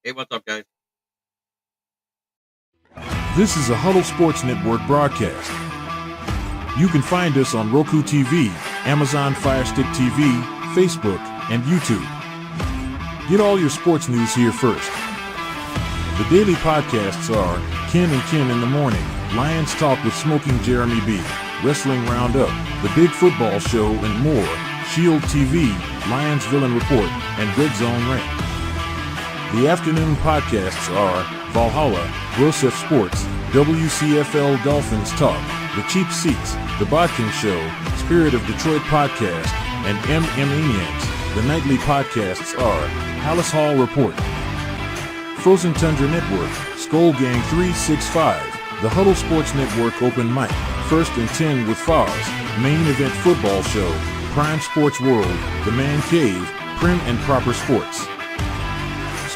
Hey, what's up, guys? This is a Huddle Sports Network broadcast. You can find us on Roku TV, Amazon Fire Stick TV, Facebook, and YouTube. Get all your sports news here first. The daily podcasts are Ken and Ken in the Morning, Lions Talk with Smoking Jeremy B, Wrestling Roundup, The Big Football Show, and more, Shield TV, Lions Villain Report, and Red Zone Rant. The afternoon podcasts are Valhalla, Gruesome Sports, WCFL Dolphins Talk, The Cheap Seats, The Bodkin Show, Spirit of Detroit Podcast, and Maniacs. The nightly podcasts are Hallis Hall Report, Frozen Tundra Network, Skull Gang 365, The Huddle Sports Network Open Mic, First and 10 with Foz, Main Event Football Show, Prime Sports World, The Man Cave, Prim and Proper Sports.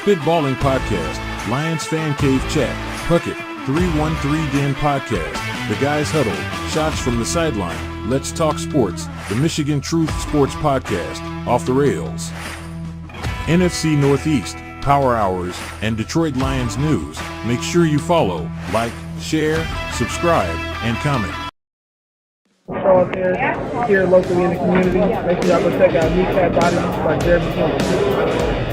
Spitballing Podcast, Lions Fan Cave Chat, Puckett, 313 Den Podcast, The Guys Huddle, Shots from the Sideline, Let's Talk Sports, The Michigan Truth Sports Podcast, Off the Rails, NFC Northeast, Power Hours, and Detroit Lions News. Make sure you follow, like, share, subscribe, and comment. Show up here locally in the community. Make sure y'all go check out Kneecap Body by Jeremy Campbell.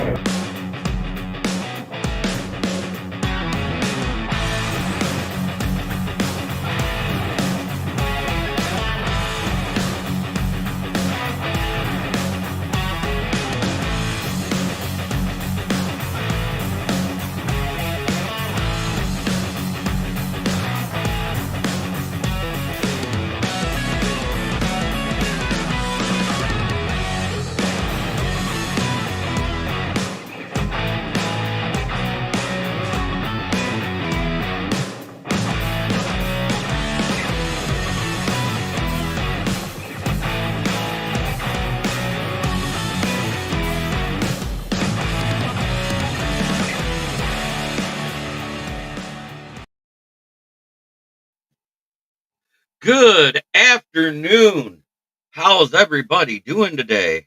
Good afternoon. How's everybody doing today?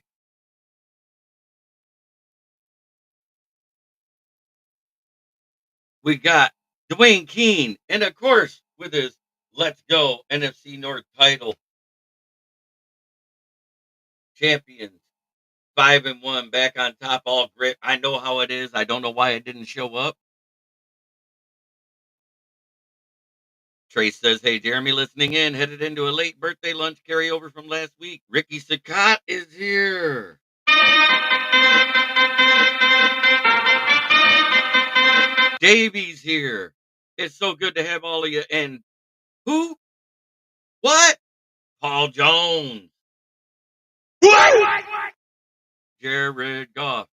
We got Dwayne Keene, and of course, with his Let's Go NFC North title. Champions, 5-1, back on top, all grit. I know how it is. I don't know why it didn't show up. Trace says, hey, Jeremy, listening in, headed into a late birthday lunch carryover from last week. Ricky Sakat is here. Davey's here. It's so good to have all of you. And who? What? Paul Jones. What? Jared Goff.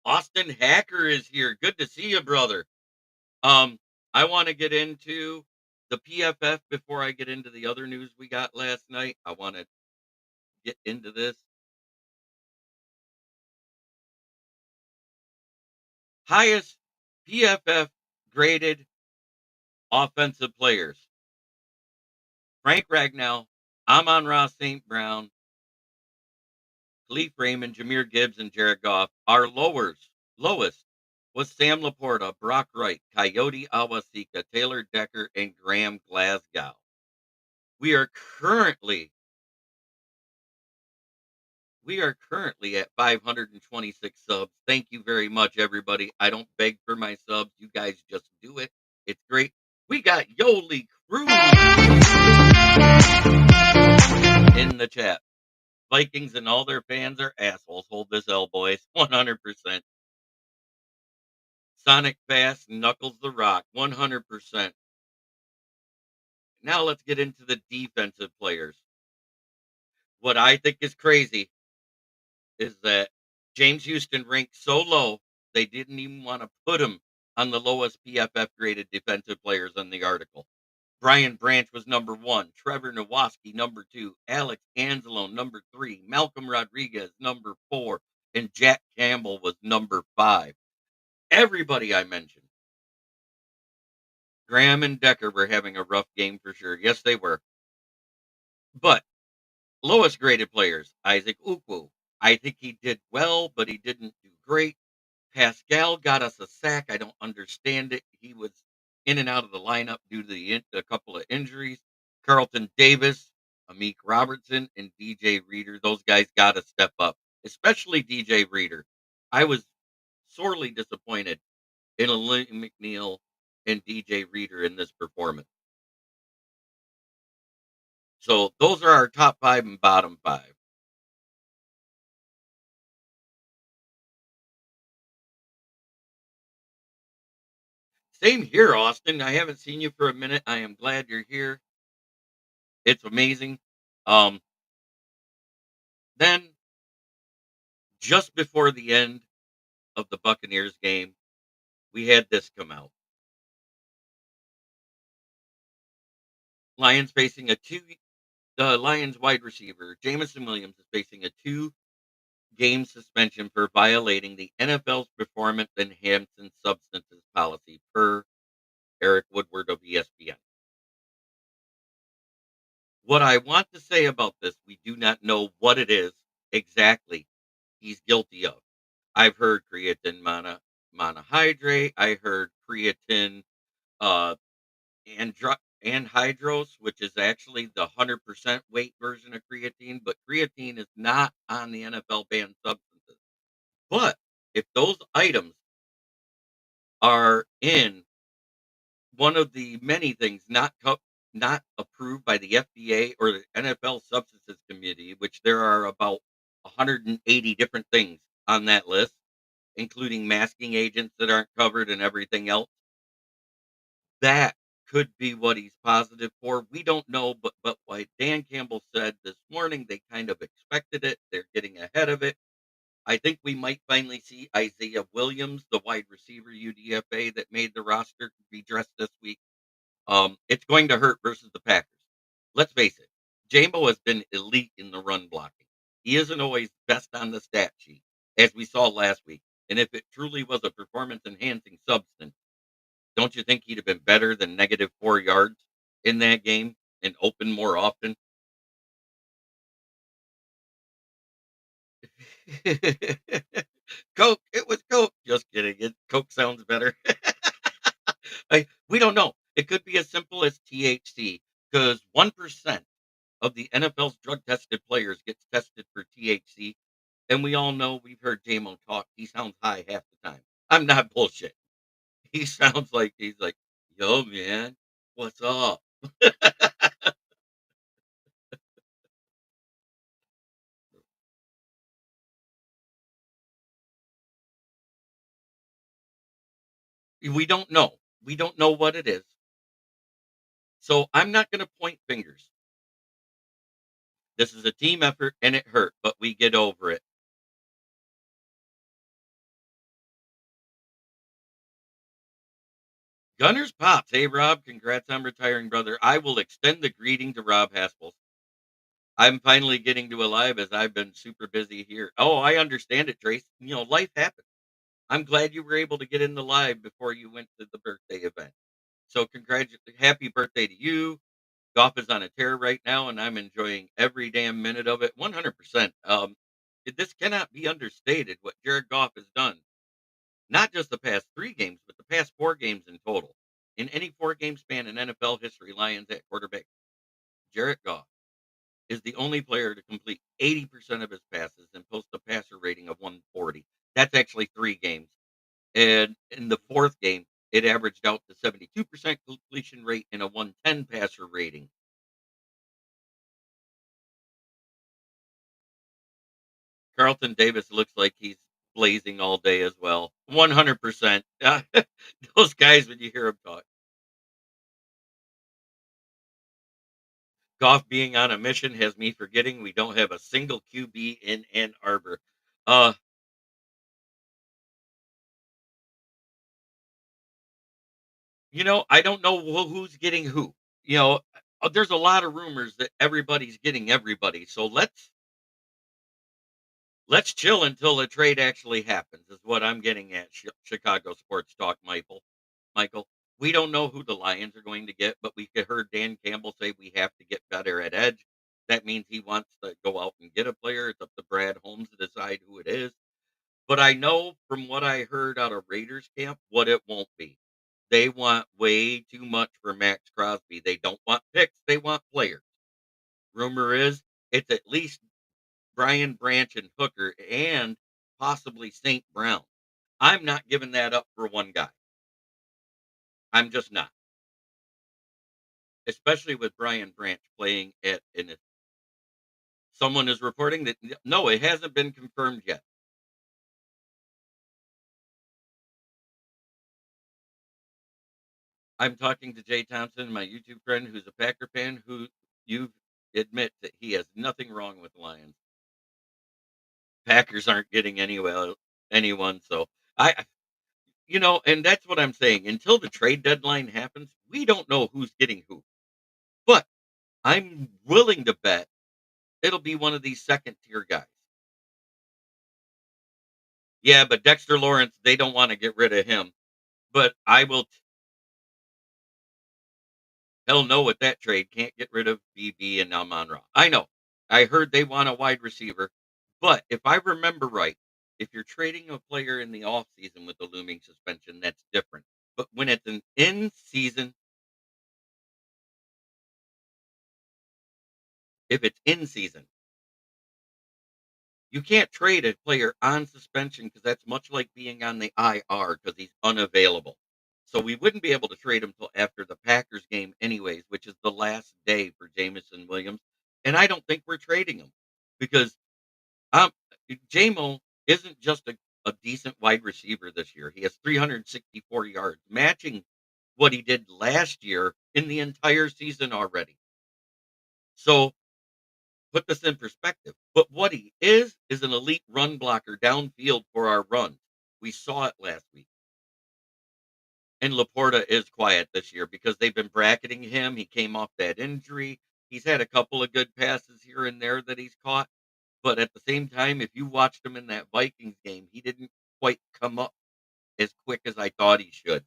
Austin Hacker is here. Good to see you, brother. I want to get into the PFF before I get into the other news we got last night. I want to get into this. Highest PFF graded offensive players. Frank Ragnow, Amon-Ra St. Brown, Khalif Raymond, Jahmyr Gibbs, and Jared Goff. Our lowest was Sam Laporta, Brock Wright, Coyote Awasika, Taylor Decker, and Graham Glasgow. We are currently at 526 subs. Thank you very much, everybody. I don't beg for my subs. You guys just do it. It's great. We got Yoli Cruz in the chat. Vikings and all their fans are assholes. Hold this L, boys. 100%. Sonic Fast, Knuckles the Rock. 100%. Now let's get into the defensive players. What I think is crazy is that James Houston ranked so low, they didn't even want to put him on the lowest PFF graded defensive players in the article. Brian Branch was number 1, Trevor Nowoski number 2, Alex Anzalone number 3, Malcolm Rodriguez number 4, and Jack Campbell was number 5. Everybody I mentioned. Graham and Decker were having a rough game for sure. Yes, they were. But lowest graded players, Isaac Ukwu, I think he did well, but he didn't do great. Pascal got us a sack. I don't understand it. He was in and out of the lineup due to a couple of injuries. Carlton Davis, Amik Robertson, and DJ Reader. Those guys got to step up, especially DJ Reader. I was sorely disappointed in Lee McNeil and DJ Reader in this performance. So those are our top five and bottom five. Same here, Austin. I haven't seen you for a minute. I am glad you're here. It's amazing. Um, then just before the end of the Buccaneers game, we had this come out. Lions facing a two the Lions wide receiver, Jamison Williams, is facing a 2-game suspension for violating the NFL's performance enhancing substances policy per Eric Woodward of ESPN. What I want to say about this, we do not know what it is exactly he's guilty of. I've heard creatine monohydrate. I heard creatine uh, anhydrous, which is actually the 100% weight version of creatine, but creatine is not on the NFL banned substances. But if those items are in one of the many things not approved by the FDA or the NFL Substances Committee, which there are about 180 different things on that list, including masking agents that aren't covered and everything else. That could be what he's positive for. We don't know, but like Dan Campbell said this morning, they kind of expected it. They're getting ahead of it. I think we might finally see Isaiah Williams, the wide receiver UDFA that made the roster, be dressed this week. It's going to hurt versus the Packers. Let's face it, Jamo has been elite in the run blocking. He isn't always best on the stat sheet, as we saw last week. And if it truly was a performance enhancing substance, don't you think he'd have been better than negative 4 yards in that game and open more often? Coke, it was Coke. Just kidding. Coke sounds better. We don't know. It could be as simple as THC because 1% of the NFL's drug tested players gets tested for THC. And we all know we've heard Jamo talk. He sounds high half the time. I'm not bullshit. He sounds like he's like, yo, man, what's up? We don't know. We don't know what it is. So I'm not going to point fingers. This is a team effort and it hurt, but we get over it. Gunners Pops. Hey, Rob, congrats on retiring, brother. I will extend the greeting to Rob Haspel. I'm finally getting to alive as I've been super busy here. Oh, I understand it, Trace. Life happens. I'm glad you were able to get in the live before you went to the birthday event. So, happy birthday to you. Golf is on a tear right now, and I'm enjoying every damn minute of it. 100%. This cannot be understated what Jared Goff has done. Not just the past 3 games, but the past 4 games in total. In any 4 game span in NFL history, Lions at quarterback, Jared Goff is the only player to complete 80% of his passes and post a passer rating of 140. That's actually 3 games. And in the 4th game, it averaged out to 72% completion rate and a 110 passer rating. Carlton Davis looks like he's blazing all day as well. 100%. Those guys, when you hear them talk, Goff being on a mission has me forgetting we don't have a single QB in Ann Arbor. Uh, I don't know who's getting who. There's a lot of rumors that everybody's getting everybody. So let's chill until the trade actually happens. Is what I'm getting at. Chicago sports talk, Michael. We don't know who the Lions are going to get, but we heard Dan Campbell say we have to get better at edge. That means he wants to go out and get a player. It's up to Brad Holmes to decide who it is. But I know from what I heard out of Raiders camp what it won't be. They want way too much for Max Crosby. They don't want picks, they want players. Rumor is it's at least Brian Branch and Hooker and possibly St. Brown. I'm not giving that up for one guy. I'm just not. Especially with Brian Branch playing at and someone is reporting that no, it hasn't been confirmed yet. I'm talking to Jay Thompson, my YouTube friend who's a Packer fan who you admit that he has nothing wrong with Lions. Packers aren't getting anyone, so I and that's what I'm saying. Until the trade deadline happens, we don't know who's getting who. But I'm willing to bet it'll be one of these second tier guys. Yeah, but Dexter Lawrence, they don't want to get rid of him. But I will hell no with that trade. Can't get rid of BB and Amon-Ra. I know. I heard they want a wide receiver. But if I remember right, if you're trading a player in the offseason with the looming suspension, that's different. But when it's an in season, if it's in season, you can't trade a player on suspension because that's much like being on the IR because he's unavailable. So we wouldn't be able to trade him till after the Packers game, anyways, which is the last day for Jamison Williams. And I don't think we're trading him because um, Jamo isn't just a decent wide receiver this year. He has 364 yards, matching what he did last year in the entire season already. So put this in perspective. But what he is an elite run blocker downfield for our runs. We saw it last week. And Laporta is quiet this year because they've been bracketing him. He came off that injury. He's had a couple of good passes here and there that he's caught. But at the same time, if you watched him in that Vikings game, he didn't quite come up as quick as I thought he should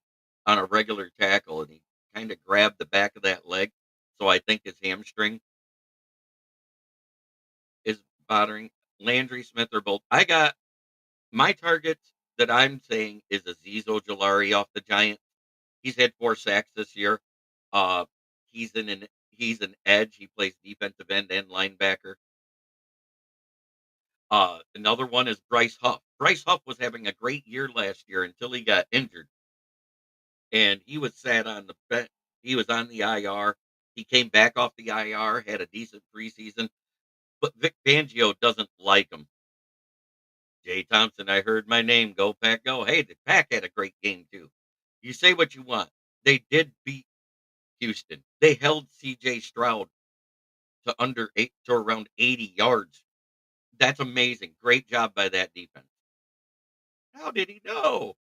on a regular tackle. And he kind of grabbed the back of that leg. So I think his hamstring is bothering Landry Smith or both. I got my targets that I'm saying is Azeez Ojulari off the Giants. He's had 4 sacks this year. Uh, he's an edge. He plays defensive end and linebacker. Another one is Bryce Huff. Bryce Huff was having a great year last year until he got injured, and he was sat on the bench. He was on the IR. He came back off the IR, had a decent preseason, but Vic Fangio doesn't like him. Jay Thompson, I heard my name. Go Pack, go! Hey, the Pack had a great game too. You say what you want. They did beat Houston. They held C.J. Stroud to around 80 yards. That's amazing. Great job by that defense. How did he know?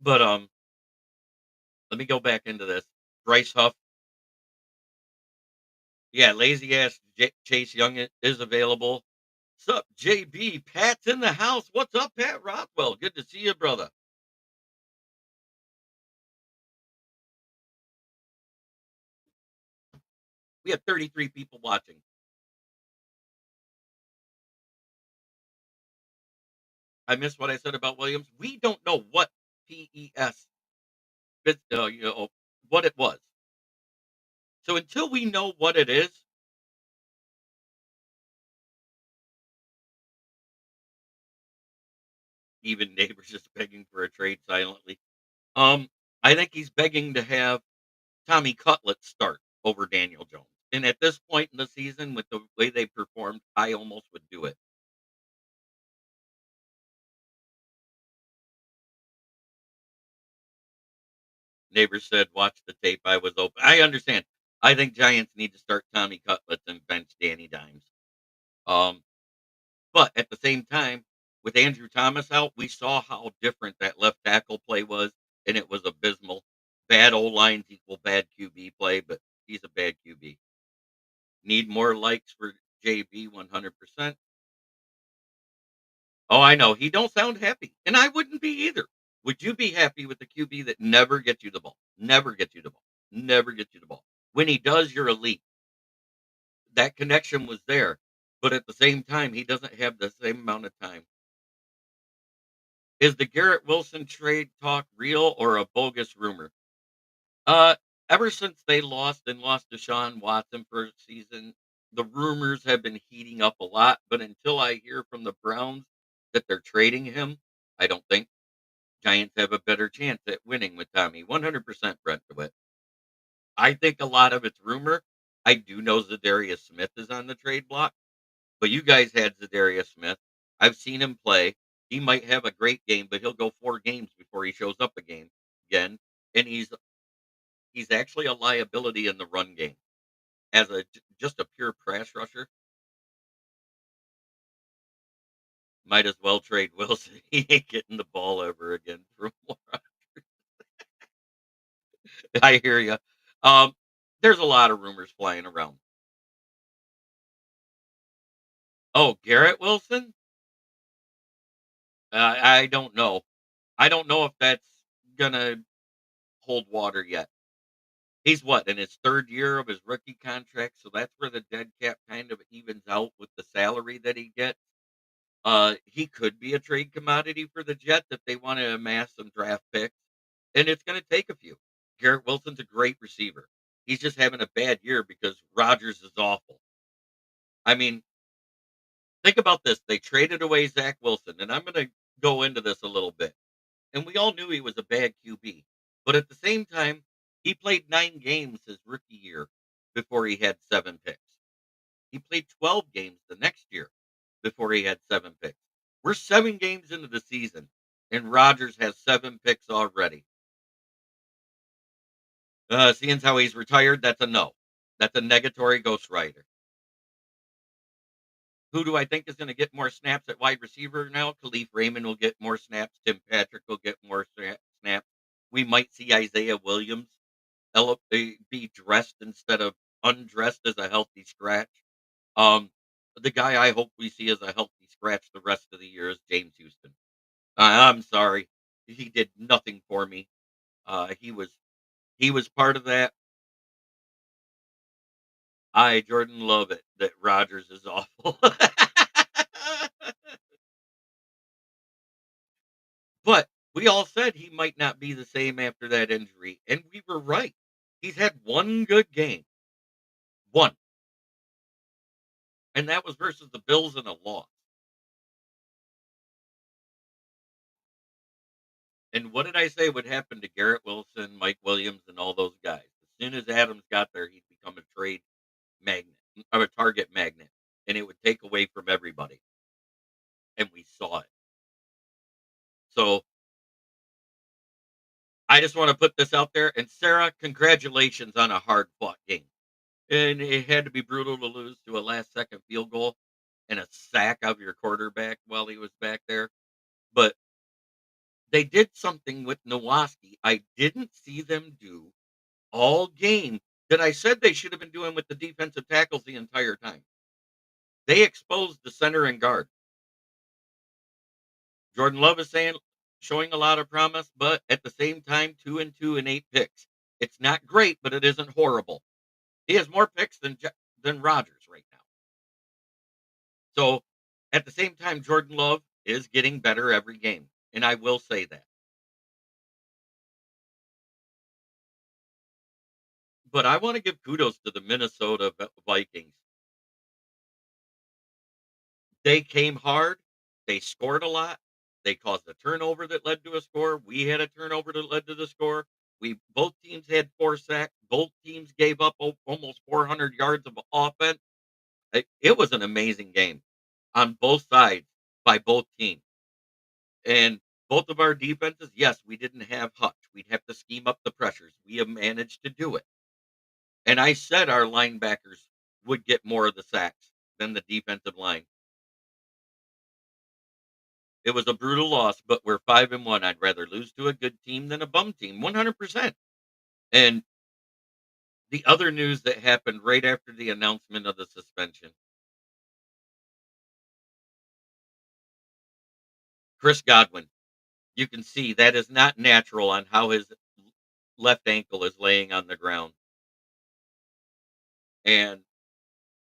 But let me go back into this. Bryce Huff, yeah, lazy ass Chase Young is available. What's up, JB? Pat's in the house. What's up, Pat Rothwell? Good to see you, brother. We have 33 people watching. I missed what I said about Williams. We don't know what PES, what it was. So until we know what it is, even neighbors just begging for a trade silently. Um, I think he's begging to have Tommy Cutlett start over Daniel Jones. And at this point in the season, with the way they performed, I almost would do it. Neighbors said, watch the tape. I was open. I understand. I think Giants need to start Tommy Cutlett and bench Danny Dimes. Um, but at the same time, with Andrew Thomas out, we saw how different that left tackle play was, and it was abysmal. Bad O lines equal bad QB play, but he's a bad QB. Need more likes for JB 100%. Oh, I know. He don't sound happy, and I wouldn't be either. Would you be happy with the QB that never gets you the ball? Never gets you the ball. Never gets you the ball. When he does, you're elite. That connection was there, but at the same time, he doesn't have the same amount of time. Is the Garrett Wilson trade talk real or a bogus rumor? Uh, Ever since they lost Deshaun Watson for a season, the rumors have been heating up a lot. But until I hear from the Browns that they're trading him, I don't think Giants have a better chance at winning with Tommy. 100% Brent DeWitt. I think a lot of it's rumor. I do know Zadarius Smith is on the trade block, but you guys had Zadarius Smith. I've seen him play. He might have a great game, but he'll go 4 games before he shows up again. And he's actually a liability in the run game as just a pure pass rusher. Might as well trade Wilson. He ain't getting the ball ever again. I hear you. Um, there's a lot of rumors flying around. Oh, Garrett Wilson? I don't know. I don't know if that's gonna hold water yet. He's what, in his 3rd year of his rookie contract, so that's where the dead cap kind of evens out with the salary that he gets. He could be a trade commodity for the Jets if they want to amass some draft picks, and it's going to take a few. Garrett Wilson's a great receiver. He's just having a bad year because Rodgers is awful. I mean, think about this. They traded away Zach Wilson, and I'm going to go into this a little bit. And we all knew he was a bad QB. But at the same time, he played 9 games his rookie year before he had 7 picks. He played 12 games the next year before he had 7 picks. We're 7 games into the season, and Rodgers has 7 picks already. Seeing how he's retired, that's a no. That's a negatory ghostwriter. Who do I think is going to get more snaps at wide receiver now? Khalif Raymond will get more snaps. Tim Patrick will get more snaps. We might see Isaiah Williams be dressed instead of undressed as a healthy scratch. Um, the guy I hope we see as a healthy scratch the rest of the year is James Houston. I'm sorry, he did nothing for me. He was part of that. I Jordan love it that Rodgers is awful. But we all said he might not be the same after that injury, and we were right. He's had one good game, one, and that was versus the Bills in a loss. And what did I say would happen to Garrett Wilson, Mike Williams, and all those guys? As soon as Adams got there, he'd become a trade magnet or a target magnet, and it would take away from everybody. And we saw it. So I just want to put this out there. And Sarah, congratulations on a hard fought game. And it had to be brutal to lose to a last second field goal and a sack of your quarterback while he was back there. But they did something with Nowoski I didn't see them do all game that I said they should have been doing with the defensive tackles the entire time. They exposed the center and guard. Jordan Love is showing a lot of promise, but at the same time, 2-2 and 8 picks. It's not great, but it isn't horrible. He has more picks than Rodgers right now. So at the same time, Jordan Love is getting better every game, and I will say that. But I want to give kudos to the Minnesota Vikings. They came hard. They scored a lot. They caused a turnover that led to a score. We had a turnover that led to the score. We both teams had 4 sacks. Both teams gave up almost 400 yards of offense. It was an amazing game on both sides by both teams. And both of our defenses, yes, we didn't have Hutch. We'd have to scheme up the pressures. We have managed to do it. And I said our linebackers would get more of the sacks than the defensive line. It was a brutal loss, but we're 5-1. I'd rather lose to a good team than a bum team, 100%. And the other news that happened right after the announcement of the suspension, Chris Godwin, you can see that is not natural on how his left ankle is laying on the ground. And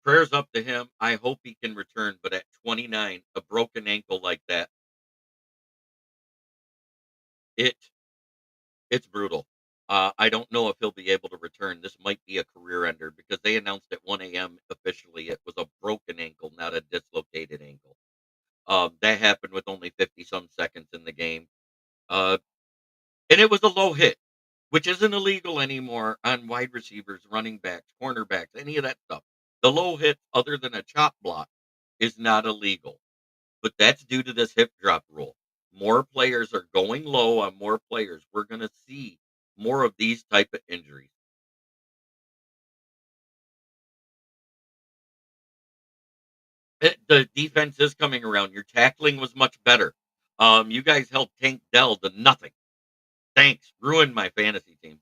prayers up to him. I hope he can return. But at 29, a broken ankle like that, it it's brutal. I don't know if he'll be able to return. This might be a career ender because they announced at 1 a.m. officially it was a broken ankle, not a dislocated ankle. That happened with only 50 some seconds in the game. Uh, and it was a low hit, which isn't illegal anymore on wide receivers, running backs, cornerbacks, any of that stuff. The low hit, other than a chop block, is not illegal. But that's due to this hip drop rule. More players are going low on more players. We're going to see more of these type of injuries. The defense is coming around. Your tackling was much better. You guys held Tank Dell to nothing. Thanks. Ruined my fantasy team.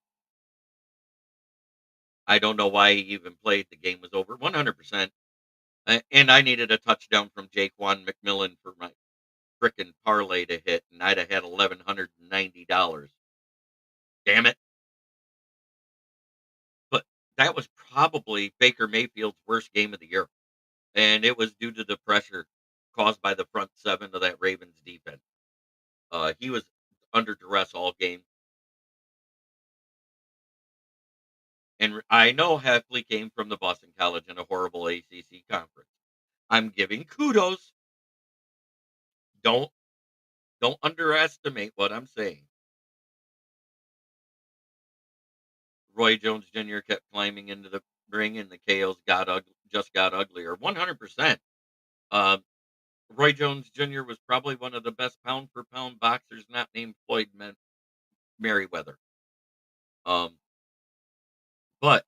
I don't know why he even played. The game was over 100%. And I needed a touchdown from Jaquan McMillan for my frickin' parlay to hit, and I'd have had $1,190. Damn it. But that was probably Baker Mayfield's worst game of the year, and it was due to the pressure caused by the front seven of that Ravens defense. He was under duress all game, and I know Heffley came from the Boston College in a horrible ACC conference. I'm giving kudos. Don't don't underestimate what I'm saying. Roy Jones Jr. kept climbing into the ring, and the KOs just got uglier. 100%. Um, Roy Jones Jr. was probably one of the best pound for pound boxers not named Merriweather. Um, but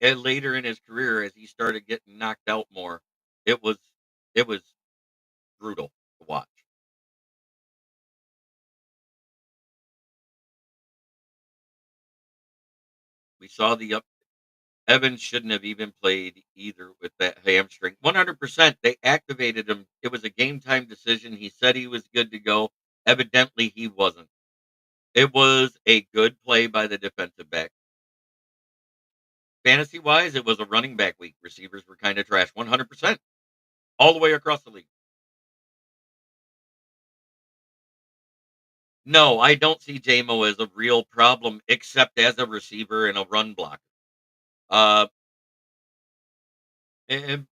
later in his career, as he started getting knocked out more, it was it was brutal to watch. We saw the up. Evans shouldn't have even played either with that hamstring. 100%. They activated him. It was a game time decision. He said he was good to go. Evidently, he wasn't. It was a good play by the defensive back. Fantasy wise, it was a running back week. Receivers were kind of trash. 100%. All the way across the league. No, I don't see Jamo as a real problem except as a receiver and a run blocker. Uh, and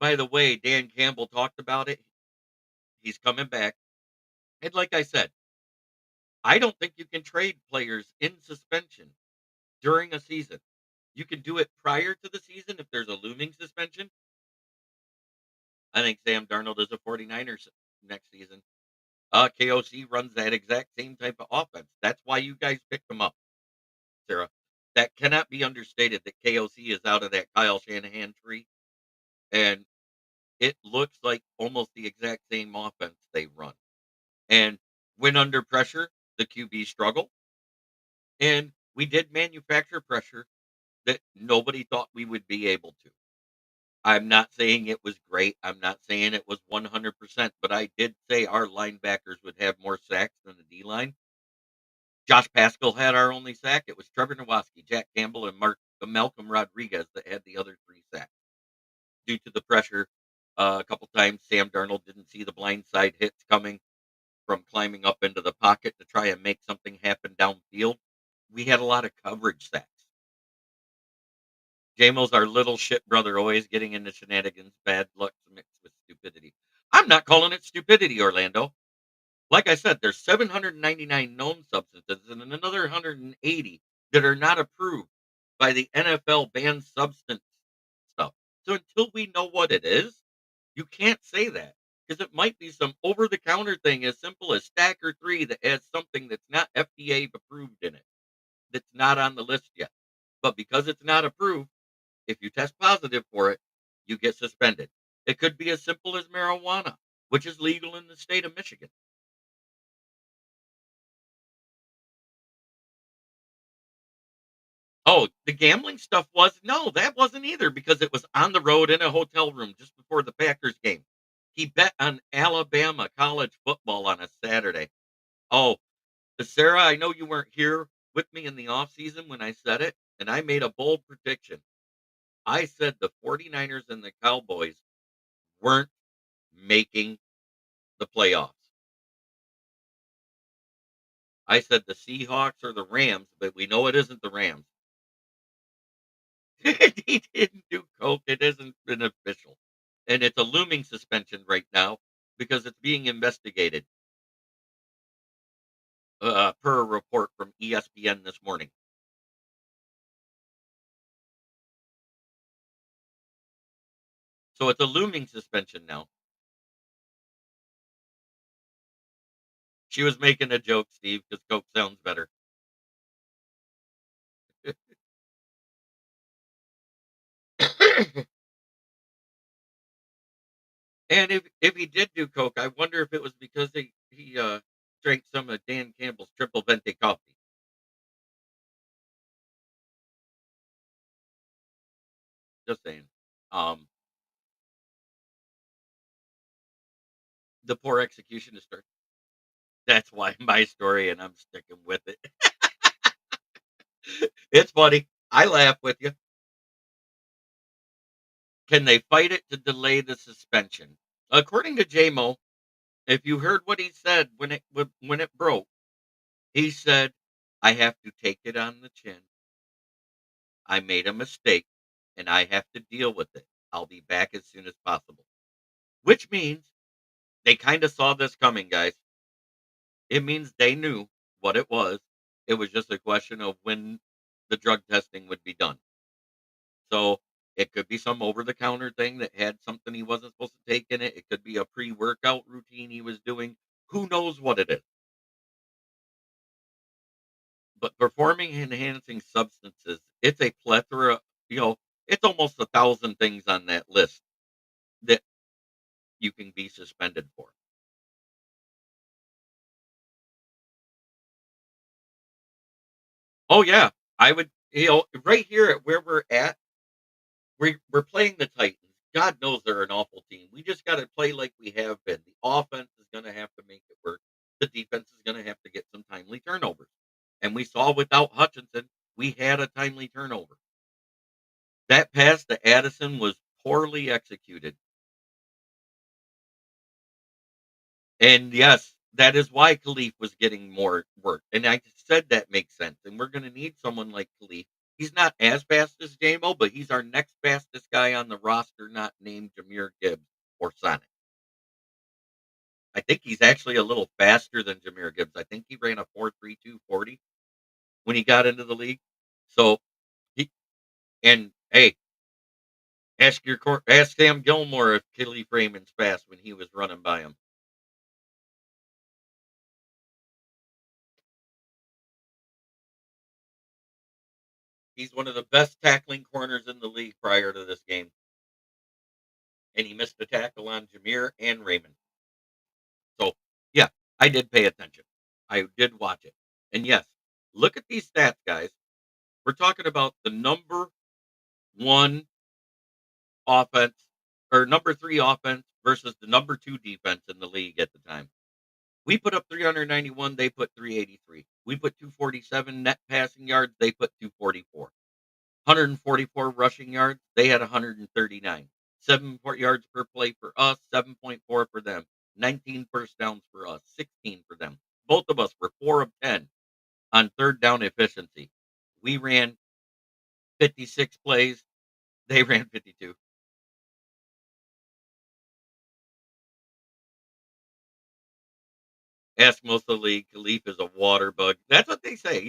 by the way, Dan Campbell talked about it. He's coming back. And like I said, I don't think you can trade players in suspension during a season. You can do it prior to the season if there's a looming suspension. I think Sam Darnold is a 49ers next season. KOC runs that exact same type of offense. That's why you guys picked him up, Sarah. That cannot be understated that KOC is out of that Kyle Shanahan tree. And it looks like almost the exact same offense they run. And when under pressure, the QB struggle. And we did manufacture pressure that nobody thought we would be able to. I'm not saying it was great. I'm not saying it was 100%, but I did say our linebackers would have more sacks than the D line. Josh Pascal had our only sack. It was Trevor Nowaski, Jack Campbell, and Malcolm Rodriguez that had the other three sacks due to the pressure. A couple times, Sam Darnold didn't see the blindside hits coming from climbing up into the pocket to try and make something happen downfield. We had a lot of coverage sacks. Jamo's our little shit brother, always getting into shenanigans, bad luck mixed with stupidity. I'm not calling it stupidity, Orlando. Like I said, there's 799 known substances and another 180 that are not approved by the NFL banned substance stuff. So until we know what it is, you can't say that because it might be some over the counter thing as simple as Stacker 3 that has something that's not FDA approved in it, that's not on the list yet. But because it's not approved, if you test positive for it, you get suspended. It could be as simple as marijuana, which is legal in the state of Michigan. Oh, the gambling stuff was no, that wasn't either because it was on the road in a hotel room just before the Packers game. He bet on Alabama college football on a Saturday. Oh, Sarah, I know you weren't here with me in the offseason when I said it, and I made a bold prediction. I said the 49ers and the Cowboys weren't making the playoffs. I said the Seahawks or the Rams, but we know it isn't the Rams. He didn't do coke. It isn't been official. And it's a looming suspension right now because it's being investigated, per a report from ESPN this morning. So it's a looming suspension now. She was making a joke, Steve, because coke sounds better. And if he did do coke, I wonder if it was because he drank some of Dan Campbell's triple venti coffee. Just saying. Um, the poor executioner. That's why my story, and I'm sticking with it. It's funny. I laugh with you. Can they fight it to delay the suspension? According to Jamo, if you heard what he said when it broke, he said, "I have to take it on the chin. I made a mistake, and I have to deal with it. I'll be back as soon as possible." Which means they kind of saw this coming, guys. It means they knew what it was. It was just a question of when the drug testing would be done. So it could be some over the counter thing that had something he wasn't supposed to take in it. It could be a pre workout routine he was doing. Who knows what it is? But performing enhancing substances, it's a plethora, you know, it's almost 1,000 things on that list that you can be suspended for. Oh yeah. I would, right here at where we're at, we're playing the Titans. God knows they're an awful team. We just got to play like we have been. The offense is going to have to make it work. The defense is going to have to get some timely turnovers. And we saw without Hutchinson, we had a timely turnover. That pass to Addison was poorly executed. And yes, that is why Khalif was getting more work. And I said that makes sense. And we're going to need someone like Khalif. He's not as fast as Jamo, but he's our next fastest guy on the roster, not named Jameer Gibbs or Sonic. I think he's actually a little faster than Jameer Gibbs. I think he ran a 4.32 40 when he got into the league. So he and hey, ask Sam Gilmore if Khalif Raymond's fast when he was running by him. He's one of the best tackling corners in the league prior to this game. And he missed a tackle on Jameer and Raymond. So, yeah, I did pay attention. I did watch it. And yes, look at these stats, guys. We're talking about the number one offense or number three offense versus the number two defense in the league at the time. We put up 391, they put 383. We put 247 net passing yards, they put 244. 144 rushing yards, they had 139. 7 yards per play for us, 7.4 for them. 19 first downs for us, 16 for them. Both of us were 4 of 10 on third down efficiency. We ran 56 plays, they ran 52. Ask most of the league, Khalif is a water bug. That's what they say.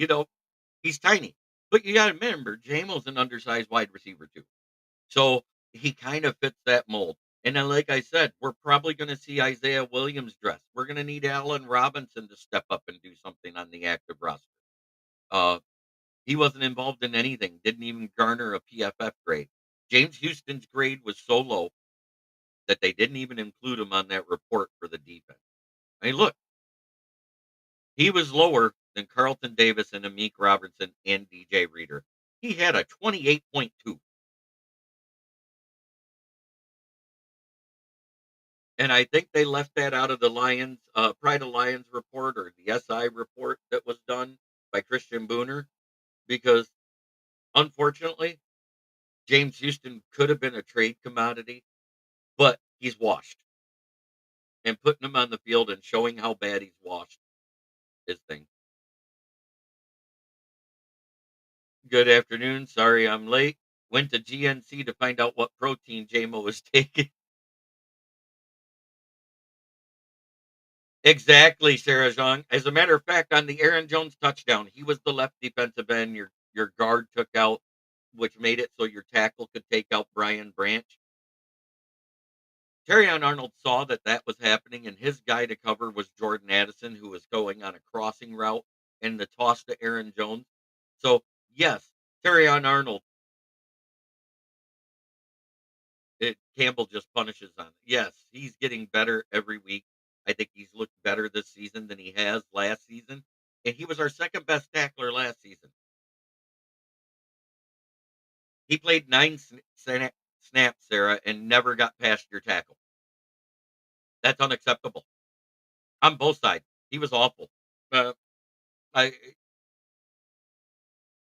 He's tiny. But you got to remember, Jamo's an undersized wide receiver, too. So he kind of fits that mold. And then, like I said, we're probably going to see Isaiah Williams dress. We're going to need Allen Robinson to step up and do something on the active roster. Uh, he wasn't involved in anything, didn't even garner a PFF grade. James Houston's grade was so low that they didn't even include him on that report for the defense. I mean, look, he was lower than Carlton Davis and Amik Robertson and DJ Reader. He had a 28.2. And I think they left that out of the Lions, Pride of Lions report or the SI report that was done. by Christian Booner because unfortunately, James Houston could have been a trade commodity, but he's washed. And putting him on the field and showing how bad he's washed is thing. Good afternoon. Sorry I'm late. Went to GNC to find out what protein Jamo was taking. Exactly, Sarah Jean. As a matter of fact, on the Aaron Jones touchdown, he was the left defensive end. Your guard took out, which made it so your tackle could take out Brian Branch. Terrion Arnold saw that that was happening, and his guy to cover was Jordan Addison, who was going on a crossing route and the toss to Aaron Jones. So, yes, Terrion Arnold, Campbell just punishes on it. Yes, he's getting better every week. I think he's looked better this season than he has last season, and he was our second best tackler last season. He played 9 snaps, Sarah, and never got past your tackle. That's unacceptable on both sides. He was awful. Uh, I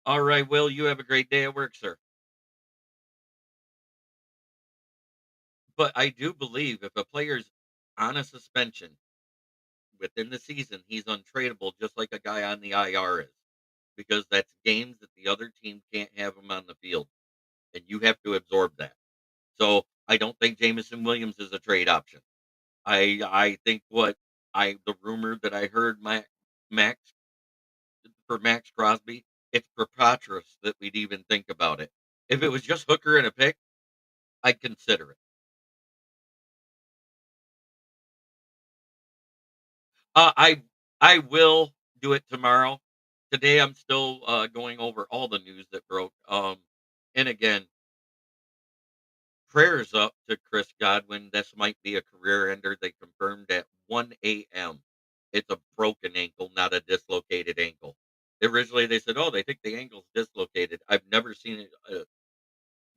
All right, Will, you have a great day at work, sir. But I do believe if a player's on a suspension within the season, he's untradeable, just like a guy on the IR is, because that's games that the other team can't have him on the field, and you have to absorb that. So I don't think Jamison Williams is a trade option. I think the rumor that I heard Max for Max Crosby, it's preposterous that we'd even think about it. If it was just Hooker and a pick, I'd consider it. I will do it tomorrow. Today, I'm still going over all the news that broke. And again, prayers up to Chris Godwin. This might be a career ender. They confirmed at 1 a.m. It's a broken ankle, not a dislocated ankle. Originally, they said, "Oh, they think the ankle's dislocated." I've never seen a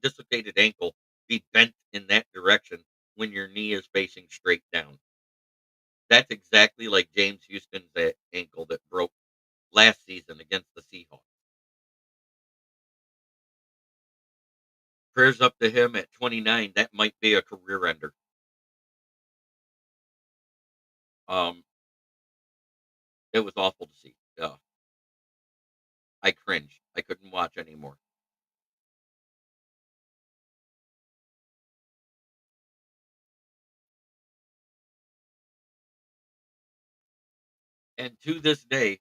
dislocated ankle be bent in that direction when your knee is facing straight down. That's exactly like James Houston's ankle that broke last season against the Seahawks. Prayers up to him at 29. That might be a career ender. Um, it was awful to see. I cringed. I couldn't watch anymore. And to this day,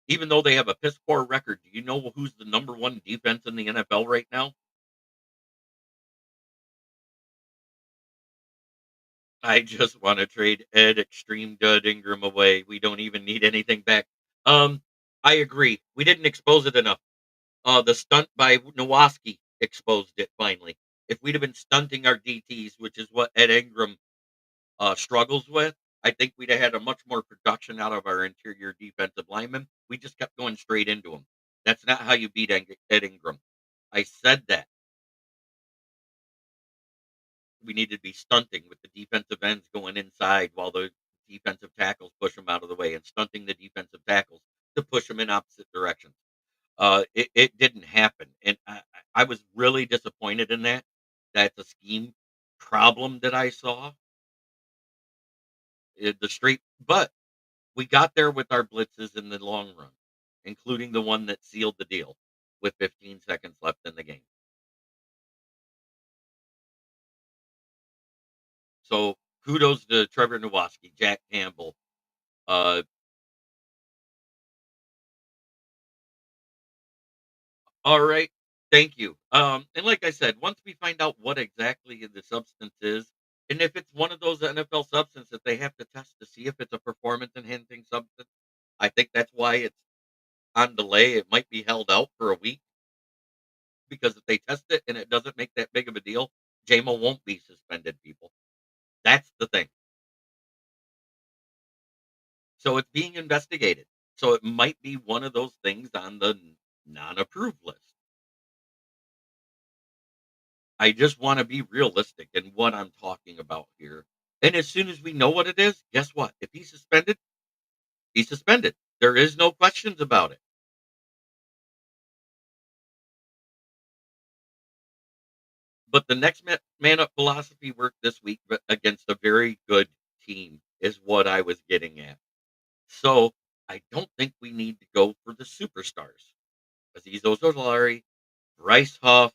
even though they have a piss poor record, do you know who's the number one defense in the NFL right now? I just want to trade Ed Extreme Dud Ingram away. We don't even need anything back. Um, I agree. We didn't expose it enough. The stunt by Nowoski exposed it finally. If we'd have been stunting our DTs, which is what Ed Ingram struggles with, I think we'd have had a much more production out of our interior defensive linemen. We just kept going straight into them. That's not how you beat Ed Ingram. I said that we needed to be stunting with the defensive ends going inside while the defensive tackles push them out of the way and stunting the defensive tackles to push them in opposite directions. It didn't happen, and I was really disappointed in that. That's a scheme problem that I saw. The straight, but we got there with our blitzes in the long run, including the one that sealed the deal with 15 seconds left in the game. So kudos to Trevor Nowoski, Jack Campbell. Uh, all right, thank you. And like I said, once we find out what exactly the substance is, and if it's one of those NFL substances that they have to test to see if it's a performance enhancing substance, I think that's why it's on delay. It might be held out for a week because if they test it and it doesn't make that big of a deal, Jamo won't be suspended, people. That's the thing. So it's being investigated. So it might be one of those things on the non-approved list. I just want to be realistic in what I'm talking about here. And as soon as we know what it is, guess what? If he's suspended, he's suspended. There is no questions about it. But the next man up philosophy worked this week against a very good team, is what I was getting at. So I don't think we need to go for the superstars. Aziz Ojolari, Bryce Huff,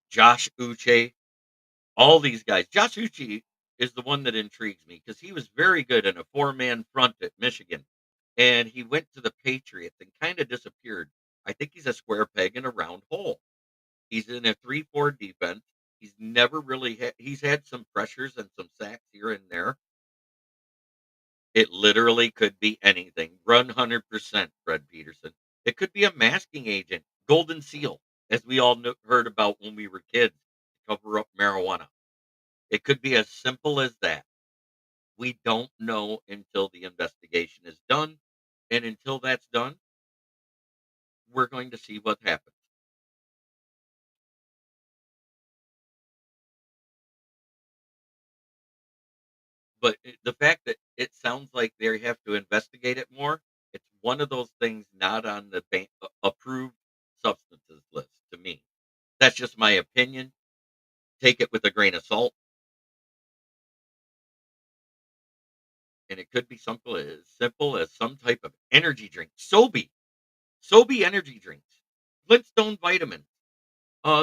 Josh Uche, all these guys. Josh Uche is the one that intrigues me because he was very good in a four-man front at Michigan, and he went to the Patriots and kind of disappeared. I think he's a square peg in a round hole. He's in a 3-4 defense. He's never really he's had some pressures and some sacks here and there. It literally could be anything. Run 100%, Fred Peterson. It could be a masking agent, Golden Seal, as we all heard about when we were kids, to cover up marijuana. It could be as simple as that. We don't know until the investigation is done. And until that's done, we're going to see what happens. But the fact that it sounds like they have to investigate it more, it's one of those things not on the approved substances list to me. That's just my opinion. Take it with a grain of salt. And it could be simple as some type of energy drink. Sobe energy drinks. Flintstone vitamins.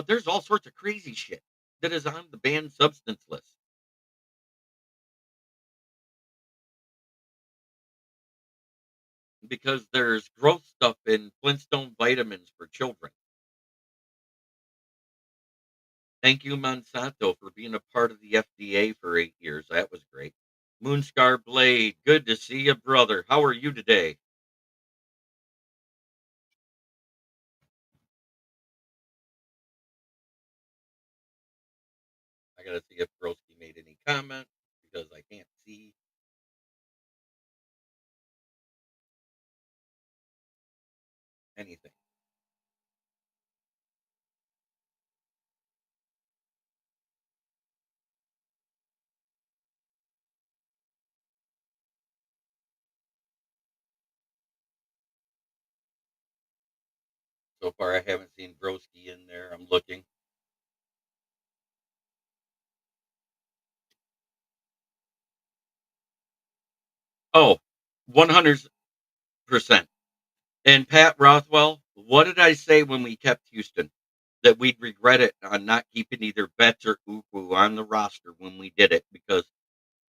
There's all sorts of crazy shit that is on the banned substance list. Because there's growth stuff in Flintstone vitamins for children. Thank you, Monsanto, for being a part of the FDA for 8 years. That was great. Moonscar Blade, good to see you, brother. How are you today? I gotta see if Broski made any comment because I can't see anything. So far, I haven't seen Broski in there. I'm looking. Oh, 100%. And Pat Rothwell, what did I say when we kept Houston? That we'd regret it on not keeping either Betts or Uku on the roster when we did it because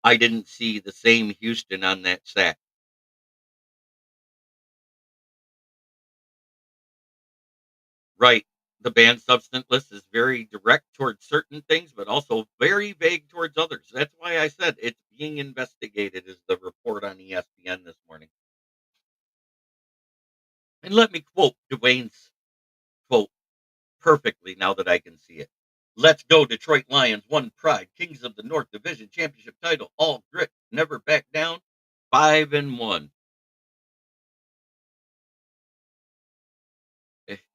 I didn't see the same Houston on that sack. Right. The banned substance list is very direct towards certain things, but also very vague towards others. That's why I said it's being investigated, is the report on ESPN this morning. And let me quote Dwayne's quote perfectly now that I can see it. Let's go, Detroit Lions, one pride, kings of the North Division championship title, all grit, never back down, 5-1.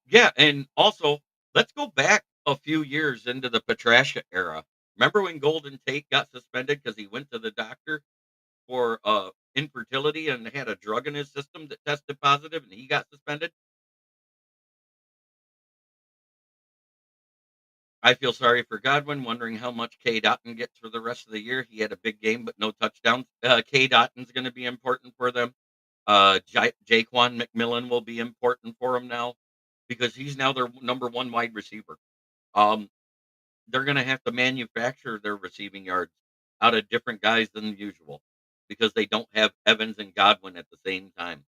Yeah, and also let's go back a few years into the Patricia era. Remember when Golden Tate got suspended because he went to the doctor for infertility and had a drug in his system that tested positive and he got suspended? I feel sorry for Godwin, wondering how much K. Dotton gets for the rest of the year. He had a big game, but no touchdowns. K. Dotton's going to be important for them. Jaquan McMillan will be important for him now because he's now their number one wide receiver. Um, they're going to have to manufacture their receiving yards out of different guys than usual because they don't have Evans and Godwin at the same time.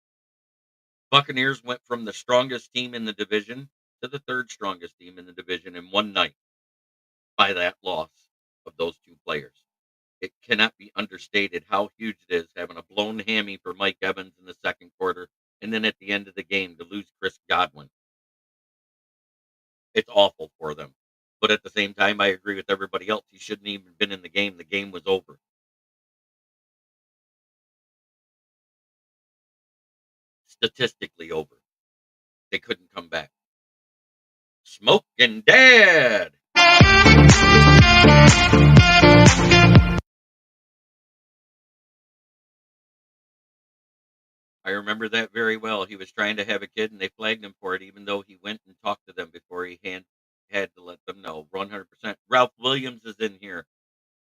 Buccaneers went from the strongest team in the division to the third strongest team in the division in one night by that loss of those two players. It cannot be understated how huge it is having a blown hammy for Mike Evans in the second quarter and then at the end of the game to lose Chris Godwin. It's awful for them. But at the same time, I agree with everybody else. He shouldn't even been in the game. The game was over. Statistically over. They couldn't come back. Smoking Dad. I remember that very well. He was trying to have a kid, and they flagged him for it, even though he went and talked to them before he had to let them know. 100%. Ralph Williams is in here.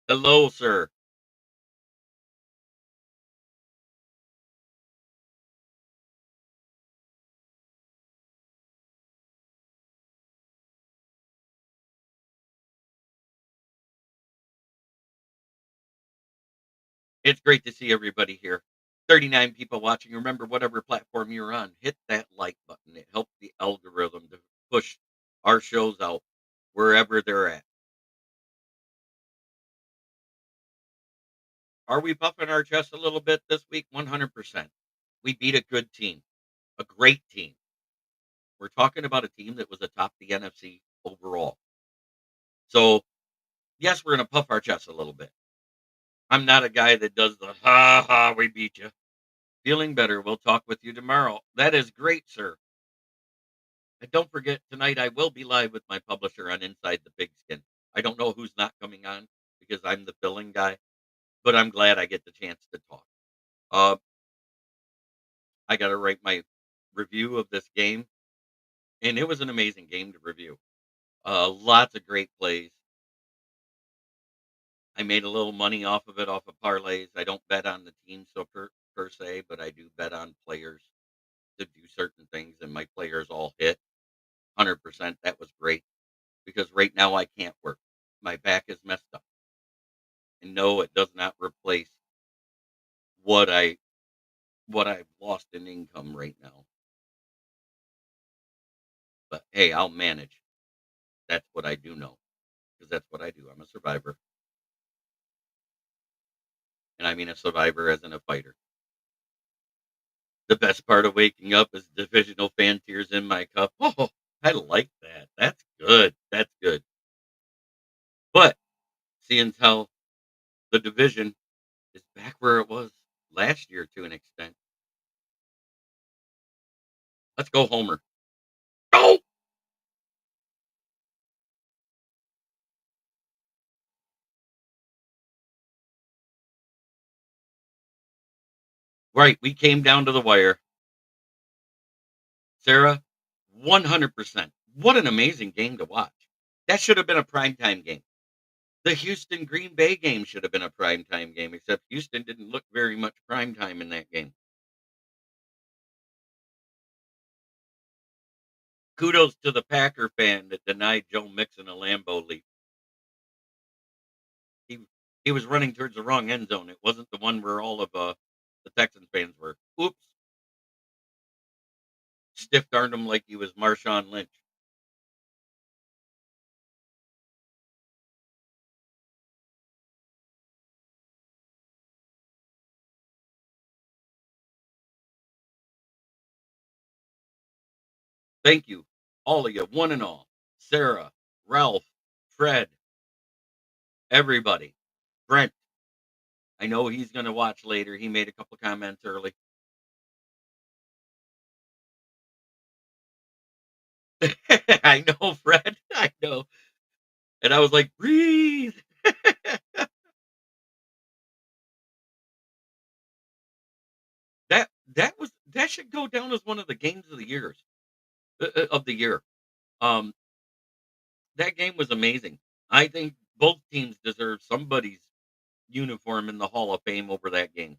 Hello, sir. It's great to see everybody here. 39 people watching. Remember, whatever platform you're on, hit that like button. It helps the algorithm to push our shows out wherever they're at. Are we buffing our chest a little bit this week? 100%. We beat a good team, a great team. We're talking about a team that was atop the NFC overall. So, yes, we're going to puff our chest a little bit. I'm not a guy that does the ha ha, we beat you. Feeling better. We'll talk with you tomorrow. That is great, sir. And don't forget, tonight I will be live with my publisher on Inside the Pigskin. I don't know who's not coming on because I'm the billing guy, but I'm glad I get the chance to talk. Uh, I got to write my review of this game, and it was an amazing game to review. Lots of great plays. I made a little money off of it, off of parlays. I don't bet on the team so per se, but I do bet on players to do certain things, and my players all hit 100%. That was great because right now I can't work. My back is messed up. And no, it does not replace what I've lost in income right now. But hey, I'll manage. That's what I do know because that's what I do. I'm a survivor, and I mean a survivor as in a fighter. The best part of waking up is divisional fan tears in my cup. Oh, I like that. That's good. That's good. But seeing how the division is back where it was last year to an extent, let's go Homer. Go! Right, we came down to the wire. Sarah, 100%. What an amazing game to watch. That should have been a primetime game. The Houston Green Bay game should have been a primetime game, except Houston didn't look very much primetime in that game. Kudos to the Packer fan that denied Joe Mixon a Lambeau leap. He he was running towards the wrong end zone. It wasn't the one where all of the Texans fans were. Oops, stiff armed him like he was Marshawn Lynch. Thank you, all of you, one and all. Sarah, Ralph, Fred, everybody. Brent, I know he's going to watch later. He made a couple comments early. I know, Fred. I know. And I was like, breathe. That should go down as one of the games of the years of the year. Um, that game was amazing. I think both teams deserve somebody's uniform in the Hall of Fame over that game.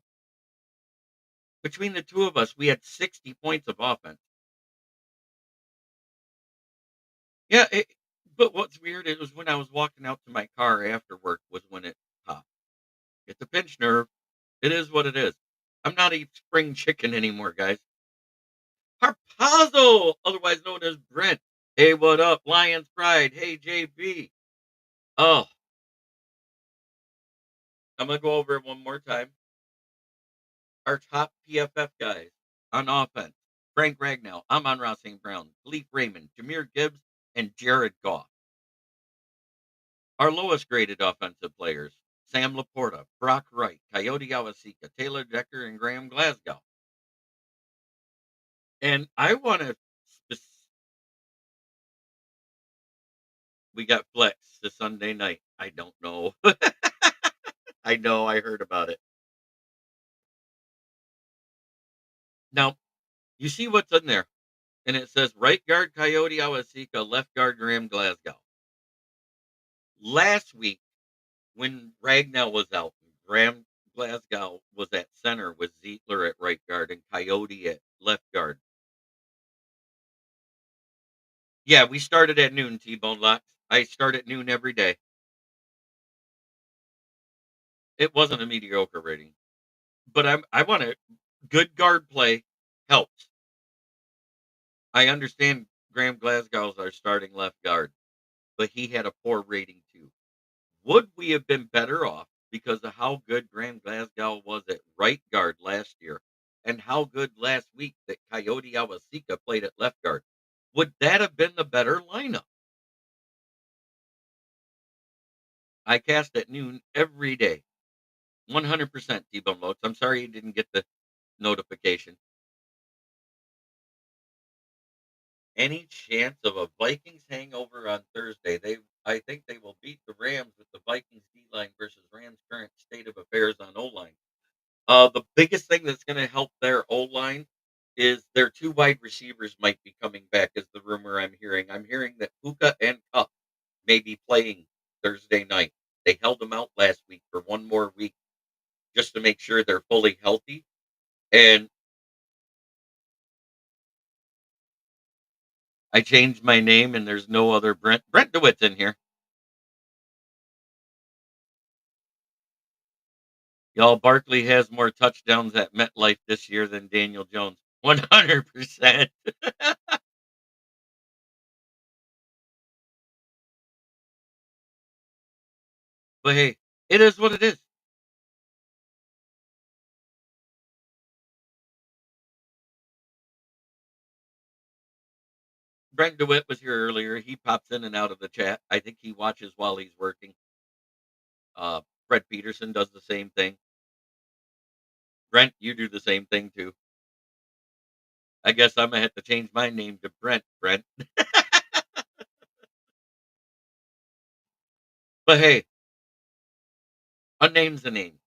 Between the two of us, we had 60 points of offense. Yeah, but what's weird is when I was walking out to my car after work was when it popped. It's a pinch nerve. It is what it is. I'm not a spring chicken anymore, guys. Harpazzo, otherwise known as Brent. Hey, what up? Lions Pride. Hey, JB. Oh, I'm going to go over it one more time. Our top PFF guys on offense: Frank Ragnow, Amon-Ra St. Brown, Khalif Raymond, Jameer Gibbs, and Jared Goff. Our lowest graded offensive players: Sam Laporta, Brock Wright, Coyote Awasika, Taylor Decker, and Graham Glasgow. And I want to. We got flex this Sunday night. I don't know. I know. I heard about it. Now, you see what's in there, and it says right guard Coyote Awasika, left guard Graham Glasgow. Last week, when Ragnell was out, Graham Glasgow was at center with Zietler at right guard and Coyote at left guard. Yeah, we started at noon, T-Bone Locks. I start at noon every day. It wasn't a mediocre rating, but I want to good guard play helps. I understand Graham Glasgow's our starting left guard, but he had a poor rating too. Would we have been better off because of how good Graham Glasgow was at right guard last year and how good last week that Coyote Awasika played at left guard? Would that have been the better lineup? I cast at noon every day. 100% T-Bone Loads. I'm sorry you didn't get the notification. Any chance of a Vikings hangover on Thursday? I think they will beat the Rams with the Vikings D line versus Rams' current state of affairs on O line. The biggest thing that's going to help their O line is their two wide receivers might be coming back, is the rumor I'm hearing. I'm hearing that Puka and Cup may be playing Thursday night. They held them out last week for one more week just to make sure they're fully healthy. And I changed my name, and there's no other Brent. Brent DeWitt's in here. Y'all, Barkley has more touchdowns at MetLife this year than Daniel Jones. 100%. But hey, it is what it is. Brent DeWitt was here earlier. He pops in and out of the chat. I think he watches while he's working. Fred Peterson does the same thing. Brent, you do the same thing too. I guess I'm gonna have to change my name to Brent. Brent. But hey, a name's a name.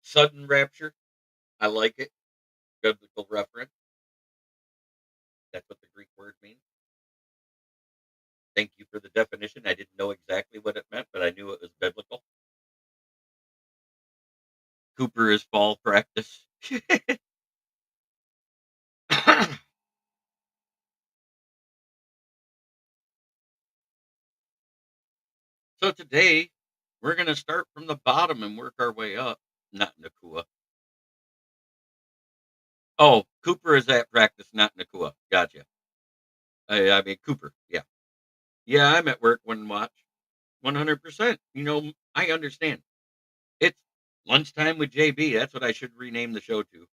Sudden rapture. I like it. Biblical reference. That's what the Greek word means. Thank you for the definition. I didn't know exactly what it meant, but I knew it was biblical. Cooper is fall practice. So today we're going to start from the bottom and work our way up. Not Nakua. Oh, Cooper is at practice, not Nakua. Gotcha. I mean Cooper. Yeah, yeah. I'm at work when watch. 100%. I understand. It's lunchtime with JB. That's what I should rename the show to.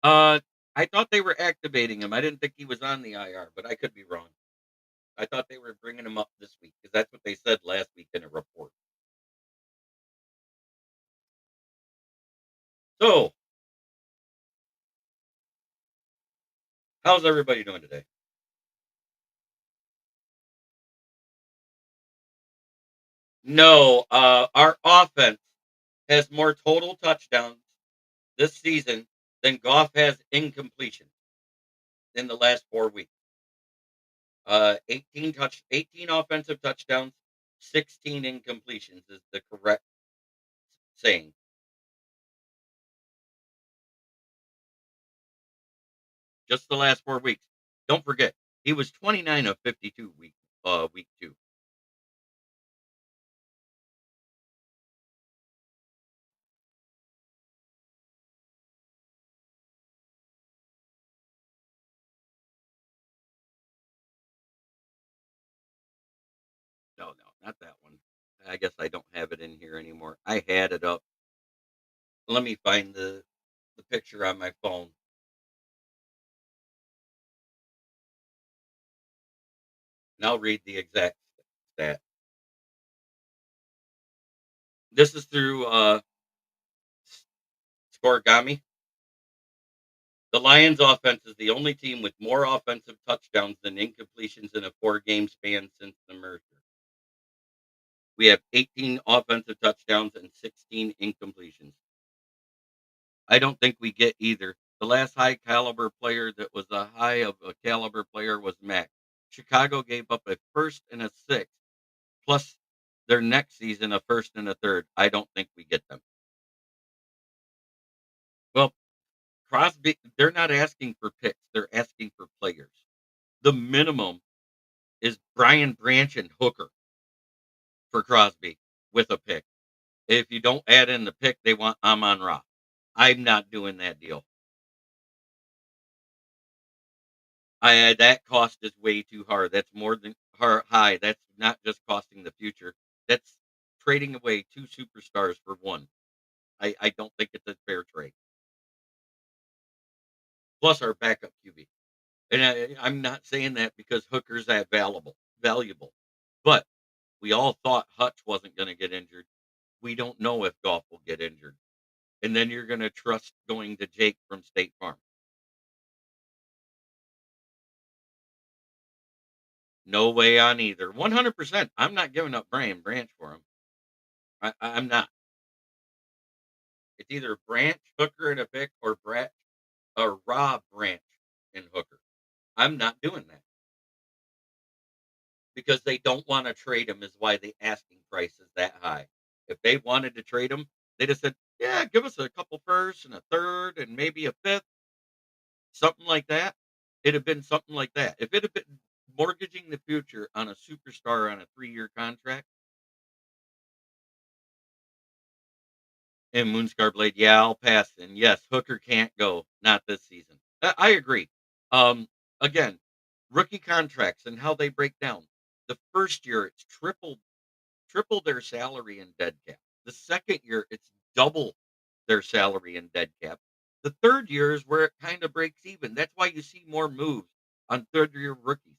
Uh, I thought they were activating him. I didn't think he was on the IR, but I could be wrong. I thought they were bringing him up this week because that's what they said last week in a report. So, how's everybody doing today? No, our offense has more total touchdowns this season than Goff has incompletion in the last 4 weeks. 18 offensive touchdowns, 16 incompletions is the correct saying. Just the last 4 weeks. Don't forget, he was 29 of 52 week 2. No, no, not that one. I guess I don't have it in here anymore. I had it up. Let me find the picture on my phone. And I'll read the exact stat. This is through Scorigami. The Lions offense is the only team with more offensive touchdowns than incompletions in a 4-game span since the merger. We have 18 offensive touchdowns and 16 incompletions. I don't think we get either. The last high caliber player that was a high of a caliber player was Mac. Chicago gave up a first and a sixth, plus their next season a first and a third. I don't think we get them. Well, Crosby, they're not asking for picks, they're asking for players. The minimum is Brian Branch and Hooker for Crosby with a pick. If you don't add in the pick, they want Amon Ra. I'm not doing that deal. That cost is way too hard. That's more than high. That's not just costing the future. That's trading away 2 superstars for 1. I don't think it's a fair trade. Plus our backup QB. And I'm not saying that because Hooker's that valuable. But we all thought Hutch wasn't going to get injured. We don't know if Goff will get injured. And then you're going to trust going to Jake from State Farm. No way on either. 100%. I'm not giving up Brian Branch for him. I'm not. It's either Branch, Hooker, and a pick, or Rob Branch and Hooker. I'm not doing that because they don't want to trade him. Is why the asking price is that high. If they wanted to trade him, they just said, "Yeah, give us a couple firsts and a third and maybe a fifth, something like that." It'd have been something like that. If it had been mortgaging the future on a superstar on a 3-year contract and Moonscar Blade, yeah, I'll pass. And yes, Hooker can't go, not this season. I agree. Um, Again, rookie contracts and how they break down. The first year, it's triple their salary in dead cap. The second year, it's double their salary in dead cap. The third year is where it kind of breaks even. That's why you see more moves on third year rookies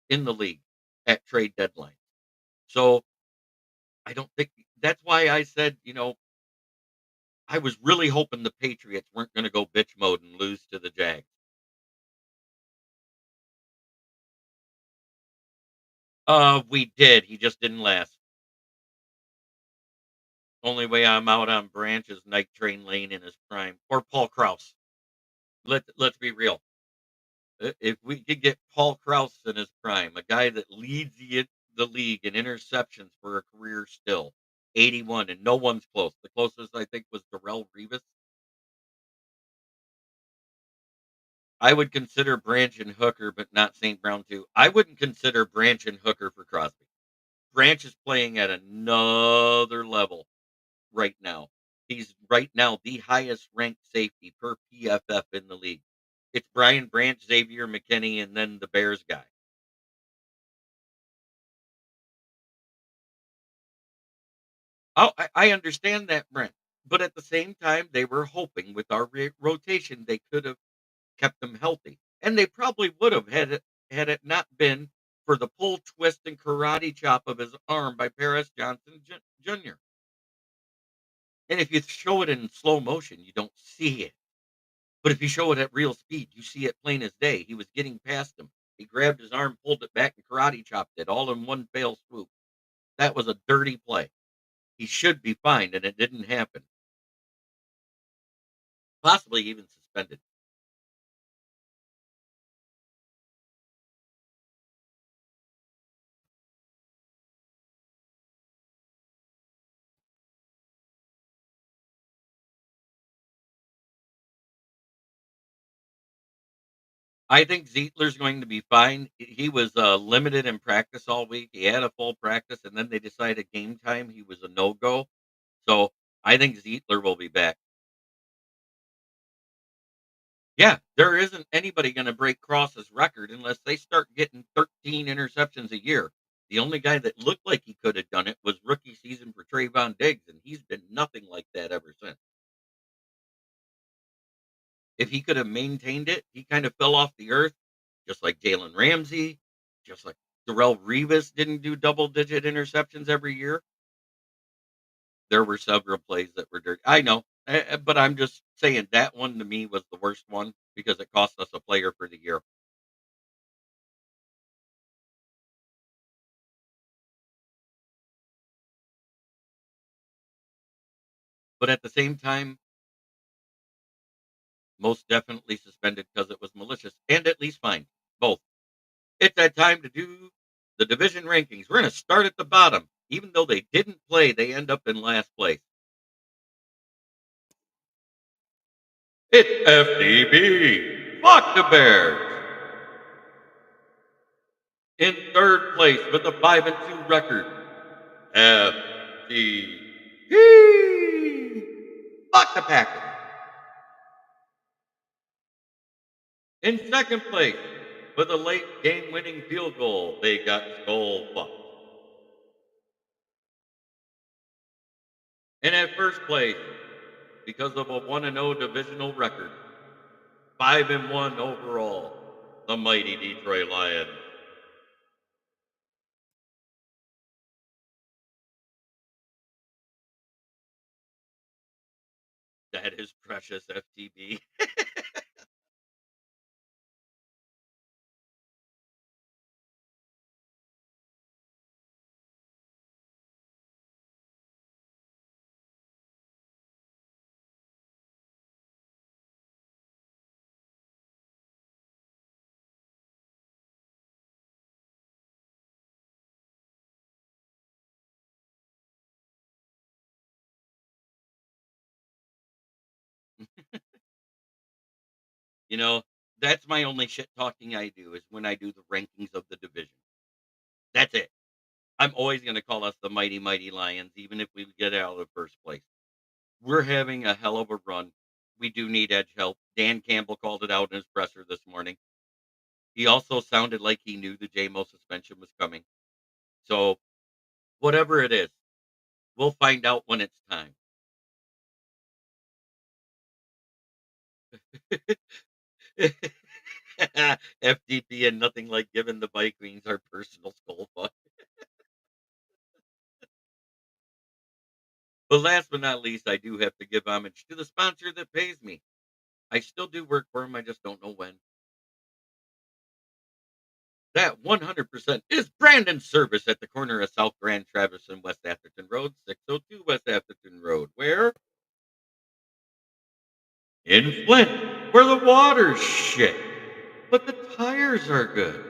in the league at trade deadline. So I don't think that's why I said, I was really hoping the Patriots weren't going to go bitch mode and lose to the Jags. We did. He just didn't last. Only way I'm out on Branch is Night Train Lane in his prime, or Paul Krause. Let's be real. If we could get Paul Krause in his prime, a guy that leads the league in interceptions for a career still, 81, and no one's close. The closest I think was Darrell Revis. I would consider Branch and Hooker, but not St. Brown too. I wouldn't consider Branch and Hooker for Crosby. Branch is playing at another level right now. He's right now the highest ranked safety per PFF in the league. It's Brian Branch, Xavier McKinney, and then the Bears guy. Oh, I understand that, Brent. But at the same time, they were hoping with our rotation they could have kept him healthy, and they probably would have had it not been for the pull, twist, and karate chop of his arm by Paris Johnson Jr. And if you show it in slow motion, you don't see it. But if you show it at real speed, you see it plain as day. He was getting past him. He grabbed his arm, pulled it back, and karate chopped it all in one fell swoop. That was a dirty play. He should be fined, and it didn't happen. Possibly even suspended. I think Zietler's going to be fine. He was limited in practice all week. He had a full practice, and then they decided game time he was a no go. So I think Zietler will be back. Yeah, there isn't anybody going to break Cross's record unless they start getting 13 interceptions a year. The only guy that looked like he could have done it was rookie season for Trayvon Diggs, and he's been nothing like that ever since. If he could have maintained it, he kind of fell off the earth, just like Jalen Ramsey, just like Darrell Revis didn't do double-digit interceptions every year. There were several plays that were dirty. I know But I'm just saying that one to me was the worst one because it cost us a player for the year. But at the same time, most definitely suspended because it was malicious and at least fined. Both. It's that time to do the division rankings. We're going to start at the bottom. Even though they didn't play, they end up in last place. It's FDB. Fuck the Bears. In third place with a 5-2 record. FDB. Fuck the Packers. In second place with a late game winning field goal, they got skull fucked. And at first place, because of a 1-0 divisional record, 5-1 overall, the mighty Detroit Lions. That is precious, FTB. You know, that's my only shit talking I do is when I do the rankings of the division. That's it. I'm always going to call us the mighty, mighty Lions, even if we get out of first place. We're having a hell of a run. We do need edge help. Dan Campbell called it out in his presser this morning. He also sounded like he knew the Jamo suspension was coming. So, whatever it is, we'll find out when it's time. FDP and nothing like giving the Bike Queens our personal skull fuck. But last but not least, I do have to give homage to the sponsor that pays me. I still do work for him, I just don't know when. That 100% is Brandon Service at the corner of South Grand Traverse and West Atherton Road, 602 West Atherton Road. Where? In Flint, where the water's shit, but the tires are good.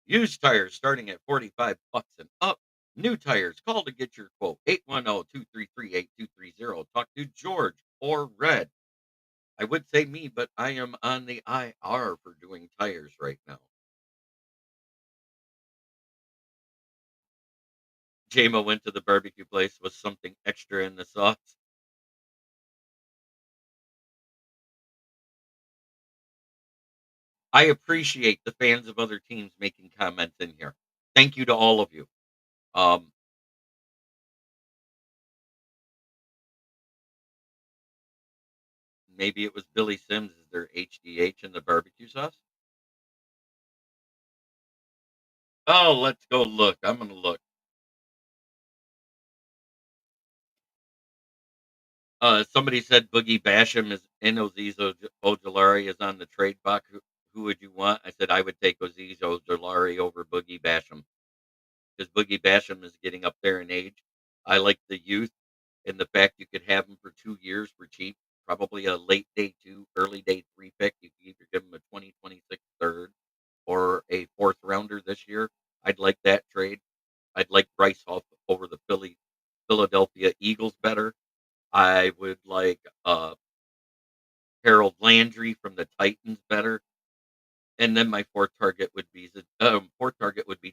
Used tires starting at 45 bucks and up. New tires, call to get your quote. 810-233-8230. Talk to George or Red. I would say me, but I am on the IR for doing tires right now. JMO went to the barbecue place with something extra in the sauce. I appreciate the fans of other teams making comments in here. Thank you to all of you. Um, Maybe it was Billy Sims. Is there HDH in the barbecue sauce? Oh, let's go look. I'm gonna look. Somebody said Boogie Basham is in Aziz Ojolari is on the trade block. Who would you want? I said I would take Aziz Ojolari over Boogie Basham because Boogie Basham is getting up there in age. I like the youth and the fact you could have him for 2 years for cheap. Probably a late day two, early day three pick. You could either give him a 2026 third or a fourth rounder this year. I'd like that trade. I'd like Bryce Huff over the Philadelphia Eagles better. I would like Harold Landry from the Titans better. And then my fourth target would be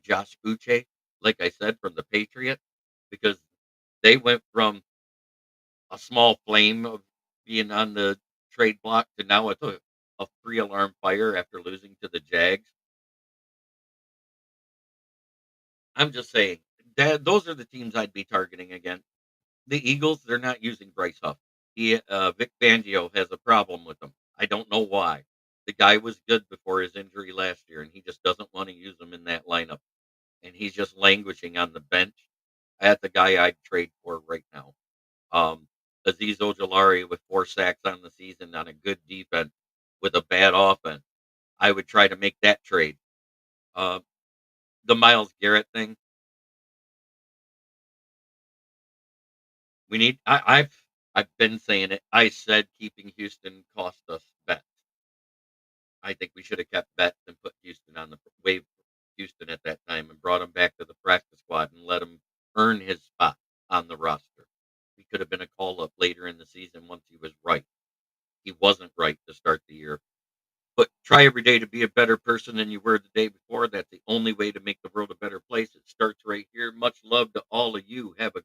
Josh Uche, like I said, from the Patriots, because they went from a small flame of being on the trade block to now it's a three alarm fire after losing to the Jags. I'm just saying that those are the teams I'd be targeting again. The Eagles, they're not using Bryce Huff. Vic Fangio has a problem with him. I don't know why. The guy was good before his injury last year, and he just doesn't want to use him in that lineup. And he's just languishing on the bench. That's the guy I'd trade for right now. Aziz Ojolari with 4 sacks on the season on a good defense with a bad offense. I would try to make that trade. Uh, the Myles Garrett thing, we need. I've been saying it. I said keeping Houston cost us bets. I think we should have kept Betts and put Houston on the wave Houston at that time and brought him back to the practice squad and let him earn his spot on the roster. He could have been a call up later in the season once he was right. He wasn't right to start the year. But try every day to be a better person than you were the day before. That's the only way to make the world a better place. It starts right here. Much love to all of you. Have a